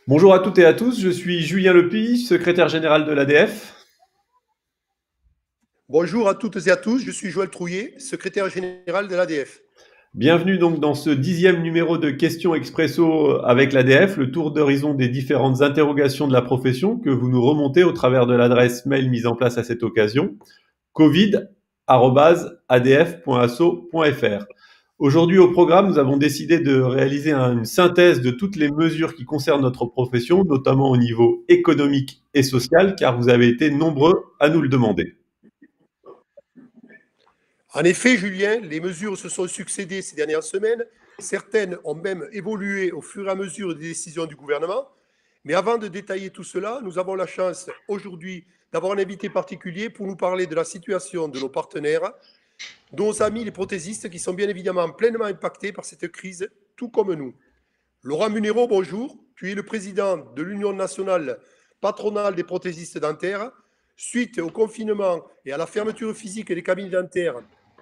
Bonjour à toutes et à tous, je suis Julien Lepi, secrétaire général de l'ADF. Bonjour à toutes et à tous, je suis Joël Trouillet, secrétaire général de l'ADF. Bienvenue donc dans ce 10e numéro de Questions Expresso avec l'ADF, le tour d'horizon des différentes interrogations de la profession que vous nous remontez au travers de l'adresse mail mise en place à cette occasion, covid@adf.asso.fr. Aujourd'hui au programme, nous avons décidé de réaliser une synthèse de toutes les mesures qui concernent notre profession, notamment au niveau économique et social, car vous avez été nombreux à nous le demander. En effet, Julien, les mesures se sont succédées ces dernières semaines. Certaines ont même évolué au fur et à mesure des décisions du gouvernement. Mais avant de détailler tout cela, nous avons la chance aujourd'hui d'avoir un invité particulier pour nous parler de la situation de nos partenaires, nos amis les prothésistes qui sont bien évidemment pleinement impactés par cette crise, tout comme nous. Laurent Munero, bonjour. Tu es le président de l'Union nationale patronale des prothésistes dentaires. Suite au confinement et à la fermeture physique des cabines dentaires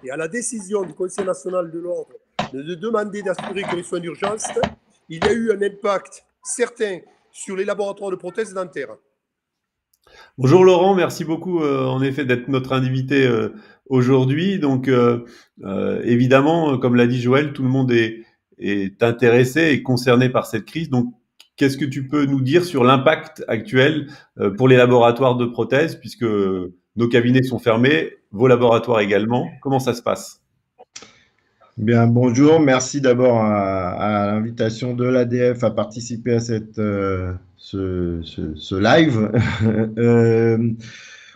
et à la décision du Conseil national de l'ordre de demander d'assurer que les soins d'urgence, il y a eu un impact certain sur les laboratoires de prothèses dentaires. Bonjour Laurent, merci beaucoup en effet d'être notre invité aujourd'hui. Donc évidemment, comme l'a dit Joël, tout le monde est intéressé et concerné par cette crise. Donc qu'est-ce que tu peux nous dire sur l'impact actuel pour les laboratoires de prothèses, puisque nos cabinets sont fermés, vos laboratoires également. Comment ça se passe? Bien, bonjour. Merci d'abord à l'invitation de l'ADF à participer à ce live. Euh,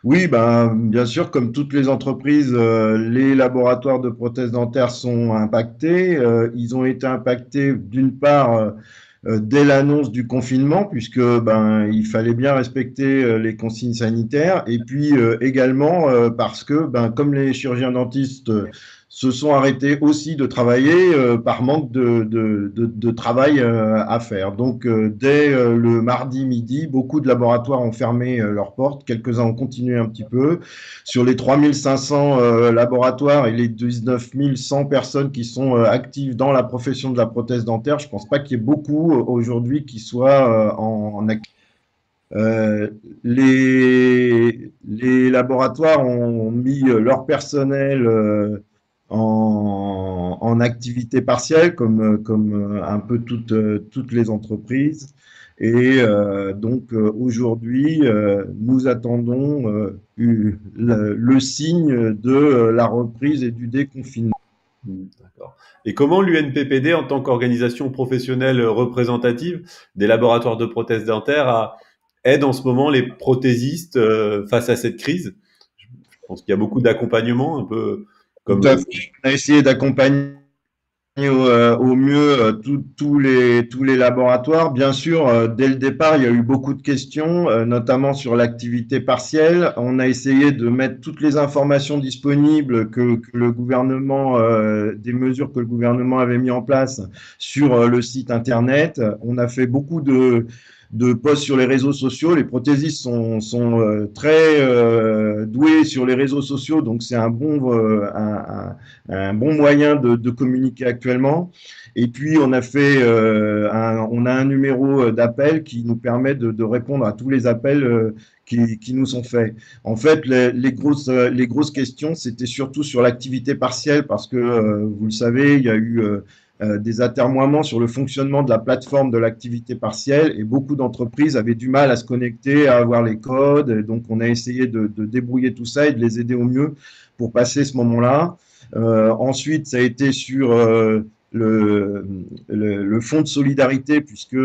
oui, ben, bien sûr, comme toutes les entreprises, les laboratoires de prothèses dentaires sont impactés. Ils ont été impactés d'une part dès l'annonce du confinement, puisque ben, il fallait bien respecter les consignes sanitaires, et puis également parce que, ben, comme les chirurgiens dentistes se sont arrêtés aussi de travailler par manque de travail à faire. Donc, dès le mardi midi, beaucoup de laboratoires ont fermé leurs portes. Quelques-uns ont continué un petit peu. Sur les 3500 laboratoires et les 19 100 personnes qui sont actives dans la profession de la prothèse dentaire, je ne pense pas qu'il y ait beaucoup aujourd'hui qui soient en activité. Les laboratoires ont mis leur personnel en activité partielle, comme un peu toutes les entreprises. Et donc aujourd'hui, nous attendons le signe de la reprise et du déconfinement. D'accord. Et comment l'UNPPD, en tant qu'organisation professionnelle représentative des laboratoires de prothèses dentaires, aide en ce moment les prothésistes face à cette crise? Je pense qu'il y a beaucoup d'accompagnement, un peu Tout comme à fait. On a essayé d'accompagner au mieux tous les laboratoires. Bien sûr, dès le départ, il y a eu beaucoup de questions, notamment sur l'activité partielle. On a essayé de mettre toutes les informations disponibles que le gouvernement, des mesures que le gouvernement avait mis en place sur le site Internet. On a fait beaucoup de posts sur les réseaux sociaux. Les prothésistes sont très doués sur les réseaux sociaux, donc c'est un bon moyen de communiquer actuellement. Et puis, on a un numéro d'appel qui nous permet de répondre à tous les appels qui nous sont faits. En fait, les grosses questions, c'était surtout sur l'activité partielle parce que, vous le savez, il y a eu des atermoiements sur le fonctionnement de la plateforme de l'activité partielle et beaucoup d'entreprises avaient du mal à se connecter, à avoir les codes. Et donc, on a essayé de débrouiller tout ça et de les aider au mieux pour passer ce moment-là. Ensuite, ça a été sur le fonds de solidarité, puisque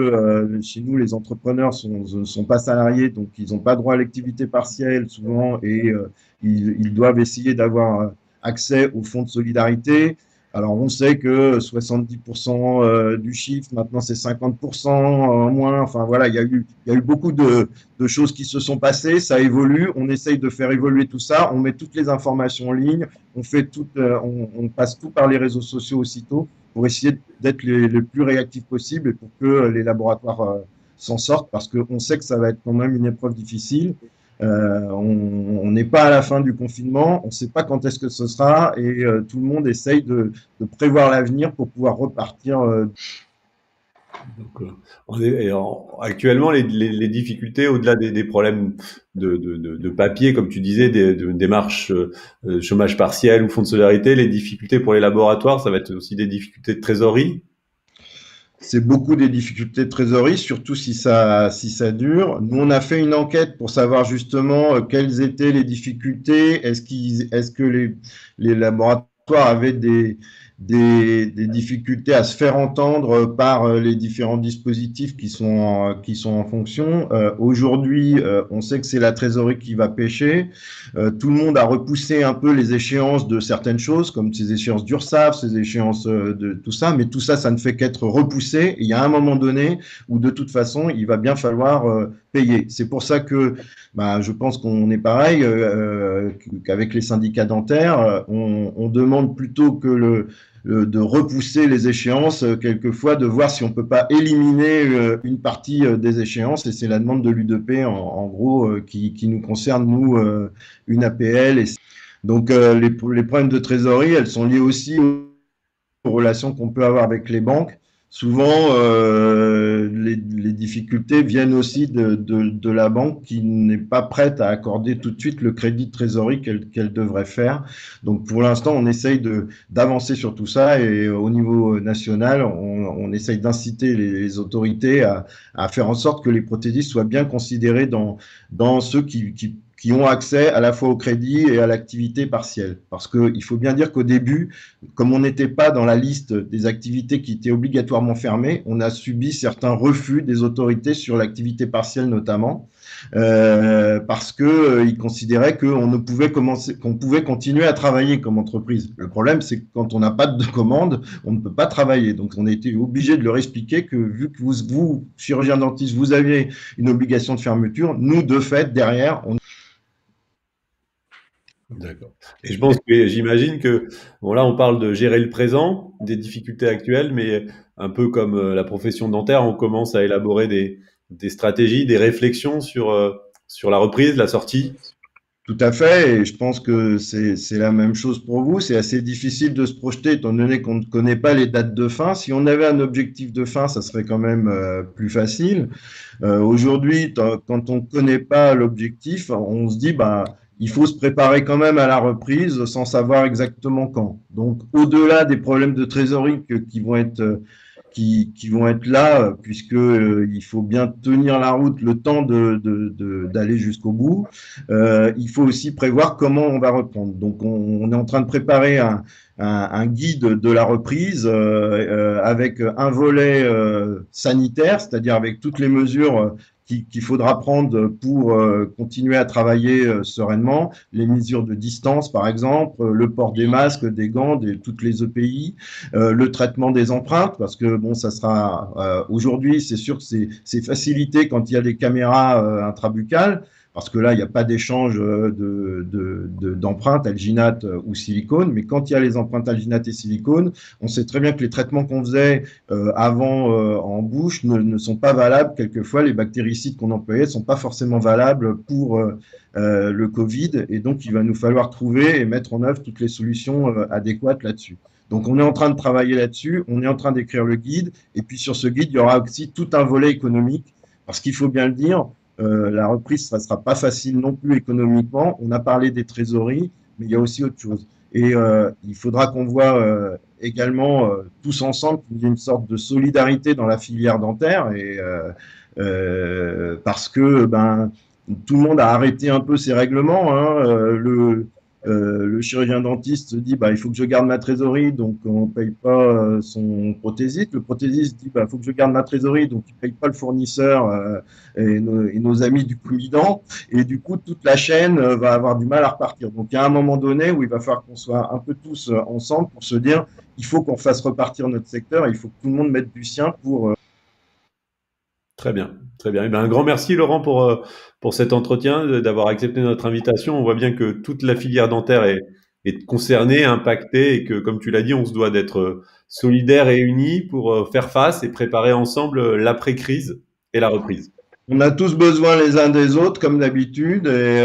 chez nous, les entrepreneurs ne sont pas salariés, donc ils n'ont pas droit à l'activité partielle souvent, et ils doivent essayer d'avoir accès au fonds de solidarité. Alors, on sait que 70% du chiffre, maintenant c'est 50% en moins. Enfin, voilà, il y a eu beaucoup de choses qui se sont passées. Ça évolue. On essaye de faire évoluer tout ça. On met toutes les informations en ligne. On passe tout par les réseaux sociaux aussitôt pour essayer d'être les plus réactifs possible et pour que les laboratoires s'en sortent parce qu'on sait que ça va être quand même une épreuve difficile. On n'est pas à la fin du confinement, on ne sait pas quand est-ce que ce sera et tout le monde essaye de prévoir l'avenir pour pouvoir repartir. Donc, actuellement, les difficultés, au-delà des problèmes de papier, comme tu disais, de démarches chômage partiel ou fonds de solidarité, les difficultés pour les laboratoires, ça va être aussi des difficultés de trésorerie. C'est beaucoup des difficultés de trésorerie, surtout si ça dure. Nous, on a fait une enquête pour savoir justement quelles étaient les difficultés. Est-ce que les laboratoires avaient des difficultés à se faire entendre par les différents dispositifs qui sont en fonction. Aujourd'hui, on sait que c'est la trésorerie qui va pêcher. Tout le monde a repoussé un peu les échéances de certaines choses, comme ces échéances d'URSSAF, ces échéances de tout ça, mais tout ça, ça ne fait qu'être repoussé. Et il y a un moment donné où de toute façon, il va bien falloir payer. C'est pour ça que je pense qu'on est pareil qu'avec les syndicats dentaires. On demande plutôt que de repousser les échéances, quelquefois de voir si on ne peut pas éliminer une partie des échéances. Et c'est la demande de l'U2P, en gros, qui nous concerne, nous, une APL. Donc, les problèmes de trésorerie, elles sont liées aussi aux relations qu'on peut avoir avec les banques. Souvent, les difficultés viennent aussi de la banque qui n'est pas prête à accorder tout de suite le crédit de trésorerie qu'elle devrait faire. Donc, pour l'instant, on essaye d'avancer sur tout ça et au niveau national, on essaye d'inciter les autorités à faire en sorte que les prothésistes soient bien considérés dans ceux qui ont accès à la fois au crédit et à l'activité partielle. Parce qu'il faut bien dire qu'au début, comme on n'était pas dans la liste des activités qui étaient obligatoirement fermées, on a subi certains refus des autorités sur l'activité partielle notamment, parce qu'ils considéraient qu'on pouvait continuer à travailler comme entreprise. Le problème, c'est que quand on n'a pas de commande, on ne peut pas travailler. Donc, on a été obligé de leur expliquer que vu que vous, chirurgien dentiste, vous aviez une obligation de fermeture, nous, de fait, derrière, on... D'accord. Et j'imagine que, bon, là, on parle de gérer le présent, des difficultés actuelles, mais un peu comme la profession dentaire, on commence à élaborer des stratégies, des réflexions sur la reprise, la sortie. Tout à fait, et je pense que c'est la même chose pour vous. C'est assez difficile de se projeter étant donné qu'on ne connaît pas les dates de fin. Si on avait un objectif de fin, ça serait quand même plus facile. Aujourd'hui, quand on ne connaît pas l'objectif, on se dit il faut se préparer quand même à la reprise sans savoir exactement quand. Donc, au-delà des problèmes de trésorerie qui vont être là, puisque il faut bien tenir la route le temps d'aller jusqu'au bout. Il faut aussi prévoir comment on va reprendre. Donc, on est en train de préparer un guide de la reprise avec un volet sanitaire, c'est-à-dire avec toutes les mesures qu'il faudra prendre pour continuer à travailler sereinement, les mesures de distance par exemple, le port des masques, des gants, toutes les EPI, le traitement des empreintes, parce que bon, ça sera aujourd'hui, c'est sûr que c'est facilité quand il y a des caméras intrabuccales, parce que là, il n'y a pas d'échange d'empreintes alginate ou silicone, mais quand il y a les empreintes alginate et silicone, on sait très bien que les traitements qu'on faisait avant en bouche ne sont pas valables. Quelquefois, les bactéricides qu'on employait ne sont pas forcément valables pour le Covid, et donc il va nous falloir trouver et mettre en œuvre toutes les solutions adéquates là-dessus. Donc, on est en train de travailler là-dessus, on est en train d'écrire le guide, et puis sur ce guide, il y aura aussi tout un volet économique, parce qu'il faut bien le dire, la reprise ne sera pas facile non plus économiquement. On a parlé des trésoreries, mais il y a aussi autre chose. Et il faudra qu'on voit également tous ensemble qu'il y ait une sorte de solidarité dans la filière dentaire, et parce que tout le monde a arrêté un peu ses règlements. Hein, le chirurgien dentiste se dit il faut que je garde ma trésorerie, donc on ne paye pas son prothésiste. Le prothésiste dit il faut que je garde ma trésorerie, donc il ne paye pas le fournisseur et nos amis du comidant. Et du coup, toute la chaîne va avoir du mal à repartir. Donc il y a un moment donné où il va falloir qu'on soit un peu tous ensemble pour se dire il faut qu'on fasse repartir notre secteur, et il faut que tout le monde mette du sien pour... Très bien, très bien. Un grand merci Laurent pour cet entretien, d'avoir accepté notre invitation. On voit bien que toute la filière dentaire est concernée, impactée, et que, comme tu l'as dit, on se doit d'être solidaires et unis pour faire face et préparer ensemble l'après-crise et la reprise. On a tous besoin les uns des autres, comme d'habitude, et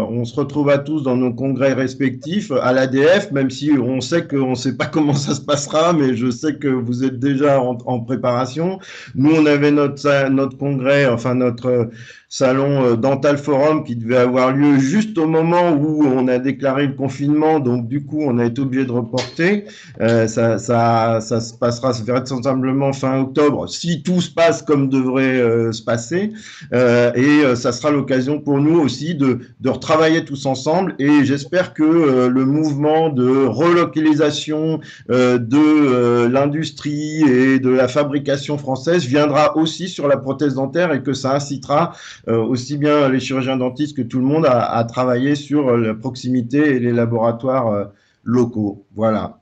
on se retrouve à tous dans nos congrès respectifs à l'ADF, même si on sait qu'on ne sait pas comment ça se passera, mais je sais que vous êtes déjà en préparation. Nous, on avait notre congrès, enfin notre salon Dental Forum qui devait avoir lieu juste au moment où on a déclaré le confinement, donc du coup, on a été obligé de reporter. Ça se passera vraisemblablement fin octobre, si tout se passe comme devrait se passer. Ça sera l'occasion pour nous aussi de retravailler tous ensemble. Et j'espère que le mouvement de relocalisation de l'industrie et de la fabrication française viendra aussi sur la prothèse dentaire et que ça incitera aussi bien les chirurgiens dentistes que tout le monde à travailler sur la proximité et les laboratoires locaux. Voilà.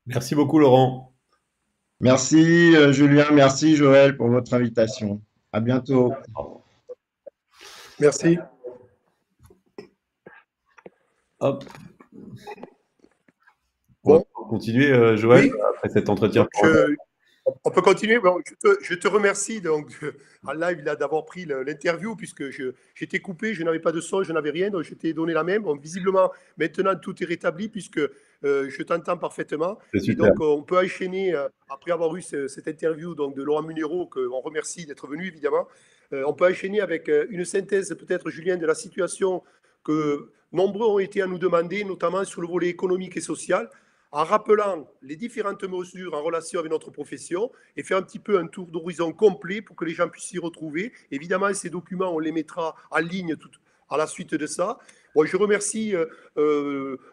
Merci beaucoup, Laurent. Merci Julien, merci Joël pour votre invitation. À bientôt. Merci. Hop. Bon. On va continuer, Joël, Oui. après cet entretien. On peut continuer. Bon, je te remercie donc, en live d'avoir pris l'interview puisque j'étais coupé, je n'avais pas de son, je n'avais rien, donc je t'ai donné la même. Bon, visiblement, maintenant, tout est rétabli puisque je t'entends parfaitement. Et donc, on peut enchaîner, après avoir eu cette interview donc, de Laurent Munero, qu'on remercie d'être venu, évidemment. On peut enchaîner avec une synthèse, peut-être, Julien, de la situation que nombreux ont été à nous demander, notamment sur le volet économique et social, en rappelant les différentes mesures en relation avec notre profession et faire un petit peu un tour d'horizon complet pour que les gens puissent s'y retrouver. Évidemment, ces documents, on les mettra en ligne à la suite de ça. Bon, je remercie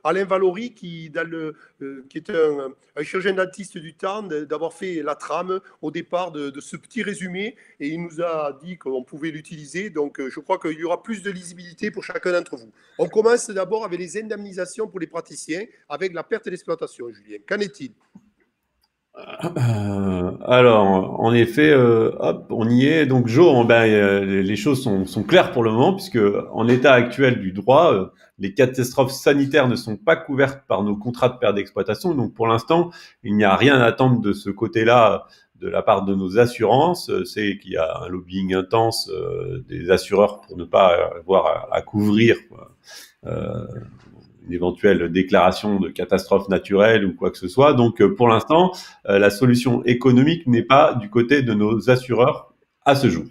Alain Valory, qui est un chirurgien dentiste du temps, d'avoir fait la trame au départ de ce petit résumé, et il nous a dit qu'on pouvait l'utiliser. Donc, je crois qu'il y aura plus de lisibilité pour chacun d'entre vous. On commence d'abord avec les indemnisations pour les praticiens, avec la perte d'exploitation, Julien. Qu'en est-il ? Alors, en effet, hop, on y est. Donc, Jo, les choses sont claires pour le moment, puisque en l'état actuel du droit, les catastrophes sanitaires ne sont pas couvertes par nos contrats de perte d'exploitation. Donc, pour l'instant, il n'y a rien à attendre de ce côté-là de la part de nos assurances. C'est qu'il y a un lobbying intense des assureurs pour ne pas avoir à couvrir une éventuelle déclaration de catastrophe naturelle ou quoi que ce soit. Donc, pour l'instant, la solution économique n'est pas du côté de nos assureurs à ce jour.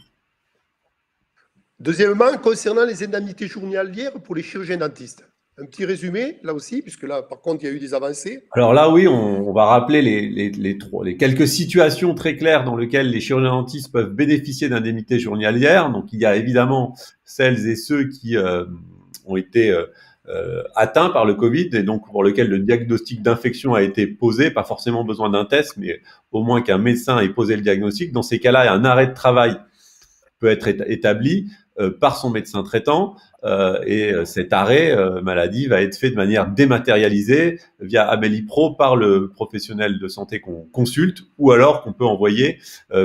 Deuxièmement, concernant les indemnités journalières pour les chirurgiens dentistes. Un petit résumé, là aussi, puisque là, par contre, il y a eu des avancées. Alors là, oui, on va rappeler les quelques situations très claires dans lesquelles les chirurgiens dentistes peuvent bénéficier d'indemnités journalières. Donc, il y a évidemment celles et ceux qui ont été atteint par le Covid et donc pour lequel le diagnostic d'infection a été posé, pas forcément besoin d'un test, mais au moins qu'un médecin ait posé le diagnostic. Dans ces cas-là, un arrêt de travail peut être établi par son médecin traitant et cet arrêt maladie va être fait de manière dématérialisée via Amélie Pro par le professionnel de santé qu'on consulte ou alors qu'on peut envoyer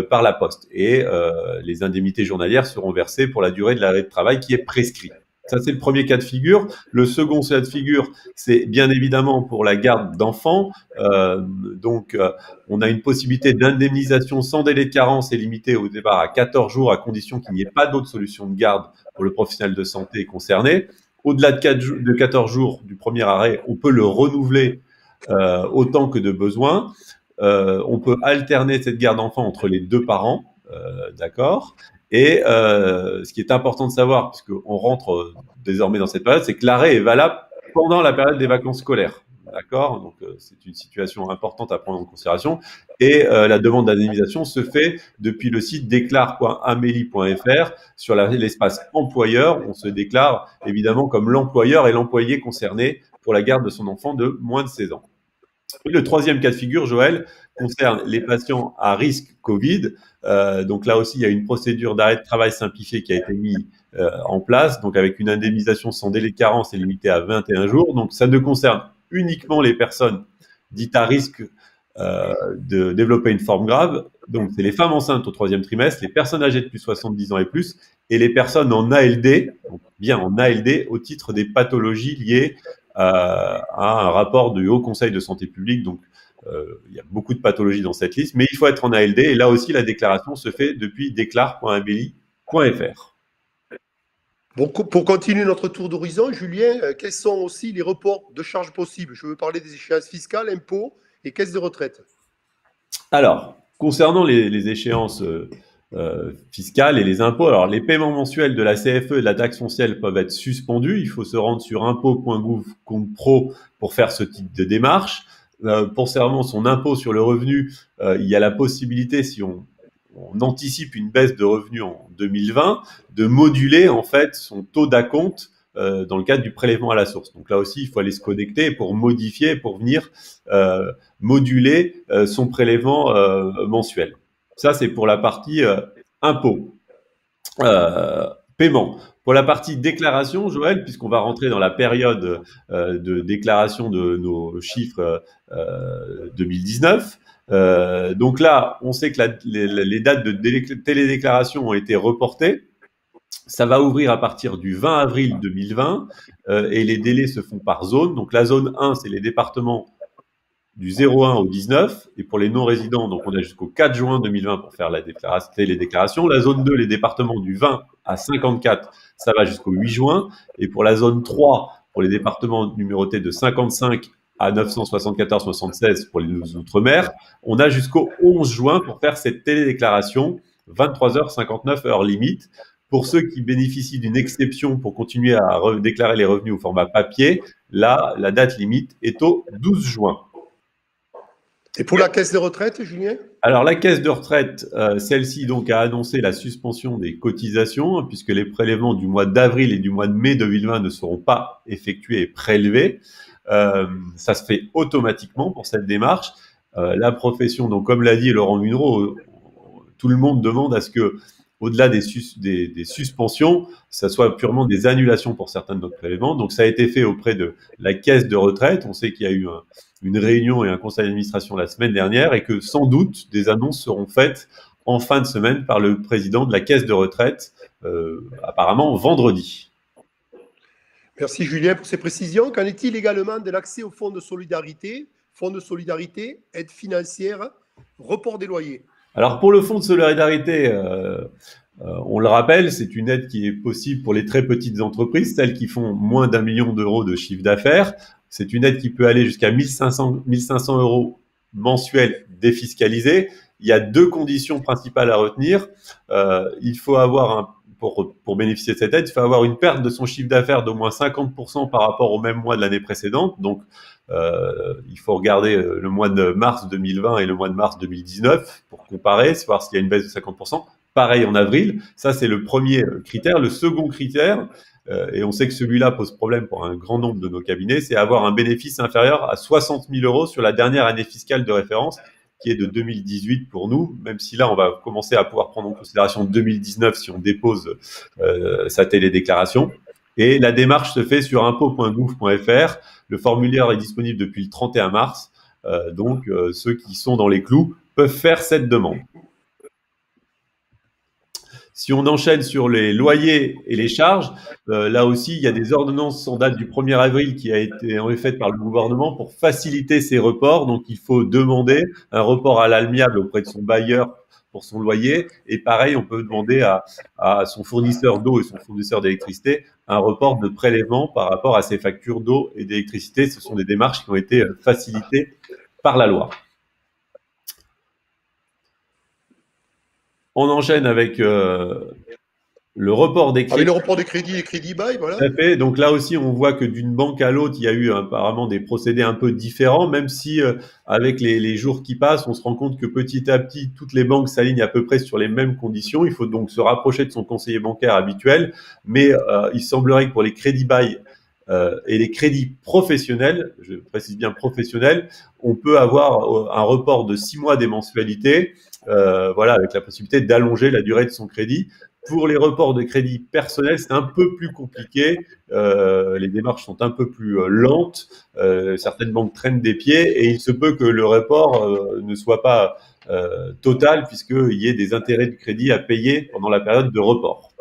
par la poste. Et les indemnités journalières seront versées pour la durée de l'arrêt de travail qui est prescrit. Ça, c'est le premier cas de figure. Le second cas de figure, c'est bien évidemment pour la garde d'enfants. On a une possibilité d'indemnisation sans délai de carence et limitée au départ à 14 jours à condition qu'il n'y ait pas d'autre solution de garde pour le professionnel de santé concerné. Au-delà de 14 jours du premier arrêt, on peut le renouveler autant que de besoin. On peut alterner cette garde d'enfants entre les deux parents, d'accord ? Et ce qui est important de savoir, puisqu'on rentre désormais dans cette période, c'est que l'arrêt est valable pendant la période des vacances scolaires. D'accord ? Donc, c'est une situation importante à prendre en considération. Et la demande d'indemnisation se fait depuis le site déclare.amélie.fr sur l'espace employeur. On se déclare évidemment comme l'employeur et l'employé concerné pour la garde de son enfant de moins de 16 ans. Et le troisième cas de figure, Joël, concerne les patients à risque Covid. Donc là aussi, il y a une procédure d'arrêt de travail simplifiée qui a été mise en place, donc avec une indemnisation sans délai de carence et limitée à 21 jours. Donc ça ne concerne uniquement les personnes dites à risque de développer une forme grave. Donc c'est les femmes enceintes au troisième trimestre, les personnes âgées de plus de 70 ans et plus, et les personnes en ALD, donc bien en ALD au titre des pathologies liées à un rapport du Haut Conseil de santé publique. Donc, il y a beaucoup de pathologies dans cette liste, mais il faut être en ALD. Et là aussi, la déclaration se fait depuis déclare.amélie.fr. Bon, pour continuer notre tour d'horizon, Julien, quels sont aussi les reports de charges possibles? Je veux parler des échéances fiscales, impôts et caisses de retraite. Alors, concernant les échéances fiscales et les impôts, alors les paiements mensuels de la CFE et de la taxe foncière peuvent être suspendus. Il faut se rendre sur impôt.gouv.pro pour faire ce type de démarche. Concernant son impôt sur le revenu, il y a la possibilité, si on anticipe une baisse de revenus en 2020, de moduler en fait son taux d'acompte dans le cadre du prélèvement à la source. Donc là aussi, il faut aller se connecter pour modifier, pour venir moduler son prélèvement mensuel. Ça, c'est pour la partie impôt. Paiement. Pour la partie déclaration, Joël, puisqu'on va rentrer dans la période de déclaration de nos chiffres 2019, donc là, on sait que les dates de télédéclaration ont été reportées. Ça va ouvrir à partir du 20 avril 2020 et les délais se font par zone. Donc la zone 1, c'est les départements du 01 au 19 et pour les non-résidents, donc on a jusqu'au 4 juin 2020 pour faire les déclarations. La zone 2, les départements du 20 à 54, ça va jusqu'au 8 juin. Et pour la zone 3, pour les départements numérotés de 55 à 974-76 pour les outre-mer, on a jusqu'au 11 juin pour faire cette télédéclaration, 23h59 heure limite. Pour ceux qui bénéficient d'une exception pour continuer à déclarer les revenus au format papier, là, la date limite est au 12 juin. Et pour la caisse de retraite, Julien? Alors la caisse de retraite, celle-ci donc a annoncé la suspension des cotisations puisque les prélèvements du mois d'avril et du mois de mai 2020 ne seront pas effectués et prélevés. Ça se fait automatiquement pour cette démarche. La profession, donc comme l'a dit Laurent Munro, tout le monde demande à ce que, au-delà des suspensions, ça soit purement des annulations pour certains de nos prélèvements. Donc ça a été fait auprès de la caisse de retraite. On sait qu'il y a eu une réunion et un conseil d'administration la semaine dernière et que sans doute des annonces seront faites en fin de semaine par le président de la caisse de retraite, apparemment vendredi. Merci Julien pour ces précisions. Qu'en est-il également de l'accès au fonds de solidarité, aide financière, report des loyers? Alors pour le fonds de solidarité, on le rappelle, c'est une aide qui est possible pour les très petites entreprises, celles qui font moins d'1 million d'euros de chiffre d'affaires. C'est une aide qui peut aller jusqu'à 1500 euros mensuels défiscalisés. Il y a deux conditions principales à retenir. Il faut avoir pour bénéficier de cette aide, il faut avoir une perte de son chiffre d'affaires d'au moins 50% par rapport au même mois de l'année précédente. Donc, il faut regarder le mois de mars 2020 et le mois de mars 2019 pour comparer, voir s'il y a une baisse de 50%. Pareil en avril. Ça, c'est le premier critère. Le second critère, et on sait que celui-là pose problème pour un grand nombre de nos cabinets, c'est avoir un bénéfice inférieur à 60 000 euros sur la dernière année fiscale de référence, qui est de 2018 pour nous, même si là, on va commencer à pouvoir prendre en considération 2019 si on dépose sa télédéclaration. Et la démarche se fait sur impôt.gouv.fr. Le formulaire est disponible depuis le 31 mars. Donc, ceux qui sont dans les clous peuvent faire cette demande. Si on enchaîne sur les loyers et les charges, là aussi, il y a des ordonnances en date du 1er avril qui a été faites par le gouvernement pour faciliter ces reports. Donc, il faut demander un report à l'amiable auprès de son bailleur pour son loyer. Et pareil, on peut demander à son fournisseur d'eau et son fournisseur d'électricité un report de prélèvement par rapport à ses factures d'eau et d'électricité. Ce sont des démarches qui ont été facilitées par la loi. On enchaîne avec le report des crédits. Avec le report des crédits et crédits bail, voilà. Tout à fait. Donc là aussi, on voit que d'une banque à l'autre, il y a eu apparemment des procédés un peu différents, même si avec les jours qui passent, on se rend compte que petit à petit, toutes les banques s'alignent à peu près sur les mêmes conditions. Il faut donc se rapprocher de son conseiller bancaire habituel, mais il semblerait que pour les crédits bail et les crédits professionnels, je précise bien professionnels, on peut avoir un report de 6 mois des mensualités, voilà, avec la possibilité d'allonger la durée de son crédit. Pour les reports de crédit personnel, c'est un peu plus compliqué. Les démarches sont un peu plus lentes. Certaines banques traînent des pieds et il se peut que le report ne soit pas total puisqu'il y ait des intérêts du crédit à payer pendant la période de report.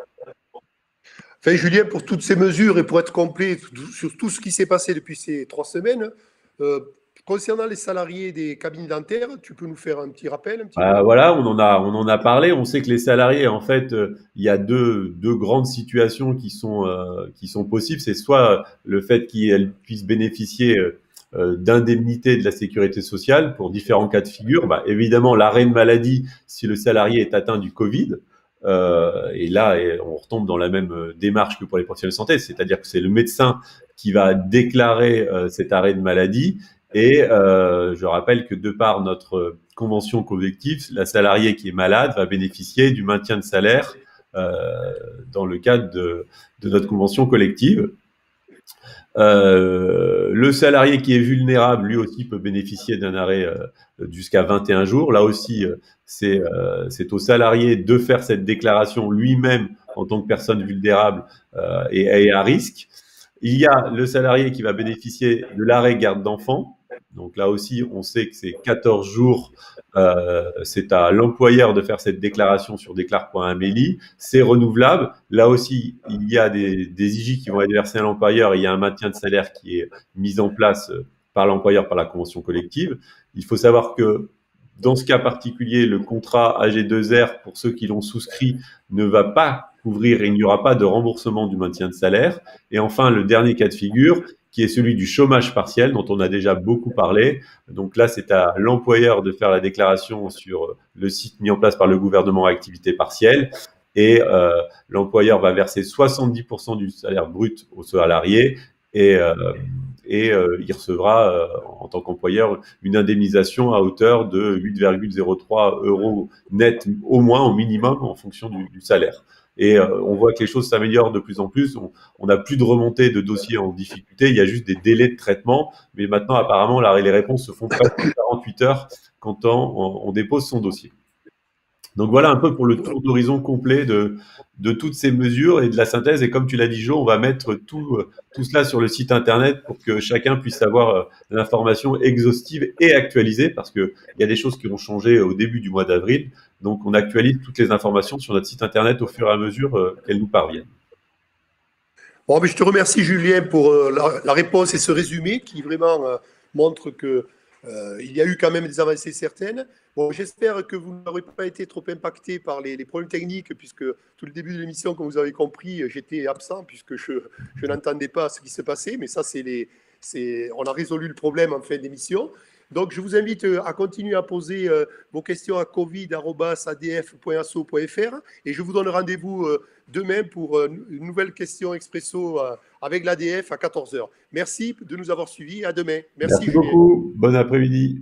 Enfin, Julien, pour toutes ces mesures et pour être complet sur tout ce qui s'est passé depuis ces 3 semaines, concernant les salariés des cabines dentaires, tu peux nous faire un petit rappel un petit Bah, peu? voilà, on en a parlé. On sait que les salariés, en fait, il y a deux grandes situations qui sont possibles. C'est soit le fait qu'ils puissent bénéficier d'indemnités de la sécurité sociale pour différents cas de figure. Bah, évidemment, l'arrêt de maladie si le salarié est atteint du Covid. Et là, on retombe dans la même démarche que pour les professionnels de santé, c'est-à-dire que c'est le médecin qui va déclarer cet arrêt de maladie. Et je rappelle que de par notre convention collective, la salariée qui est malade va bénéficier du maintien de salaire dans le cadre de notre convention collective. Le salarié qui est vulnérable, lui aussi, peut bénéficier d'un arrêt jusqu'à 21 jours. Là aussi, c'est au salarié de faire cette déclaration lui-même en tant que personne vulnérable et à risque. Il y a le salarié qui va bénéficier de l'arrêt garde d'enfants. Donc là aussi, on sait que c'est 14 jours. C'est à l'employeur de faire cette déclaration sur déclare.amélie. C'est renouvelable. Là aussi, il y a des IJ qui vont être versés à l'employeur. Il y a un maintien de salaire qui est mis en place par l'employeur par la convention collective. Il faut savoir que dans ce cas particulier, le contrat AG2R, pour ceux qui l'ont souscrit, ne va pas couvrir et il n'y aura pas de remboursement du maintien de salaire. Et enfin, le dernier cas de figure, qui est celui du chômage partiel, dont on a déjà beaucoup parlé. Donc là, c'est à l'employeur de faire la déclaration sur le site mis en place par le gouvernement à activité partielle. Et l'employeur va verser 70% du salaire brut au salarié et il recevra en tant qu'employeur une indemnisation à hauteur de 8,03 euros net au moins, au minimum, en fonction du salaire. Et on voit que les choses s'améliorent de plus en plus. On n'a plus de remontée de dossiers en difficulté, il y a juste des délais de traitement. Mais maintenant, apparemment, les réponses se font presque 48 heures quand on dépose son dossier. Donc voilà un peu pour le tour d'horizon complet de toutes ces mesures et de la synthèse. Et comme tu l'as dit, Jo, on va mettre tout cela sur le site internet pour que chacun puisse avoir l'information exhaustive et actualisée, parce qu'il y a des choses qui ont changé au début du mois d'avril. Donc on actualise toutes les informations sur notre site internet au fur et à mesure qu'elles nous parviennent. Bon, mais je te remercie, Julien, pour la réponse et ce résumé qui vraiment montre que il y a eu quand même des avancées certaines. Bon, j'espère que vous n'aurez pas été trop impacté par les problèmes techniques, puisque tout le début de l'émission, comme vous avez compris, j'étais absent puisque je n'entendais pas ce qui se passait. Mais ça, on a résolu le problème en fin d'émission. Donc, je vous invite à continuer à poser vos questions à covid@adf.asso.fr et je vous donne rendez-vous demain pour une nouvelle question expresso avec l'ADF à 14h. Merci de nous avoir suivis. À demain. Merci beaucoup. Bon après-midi.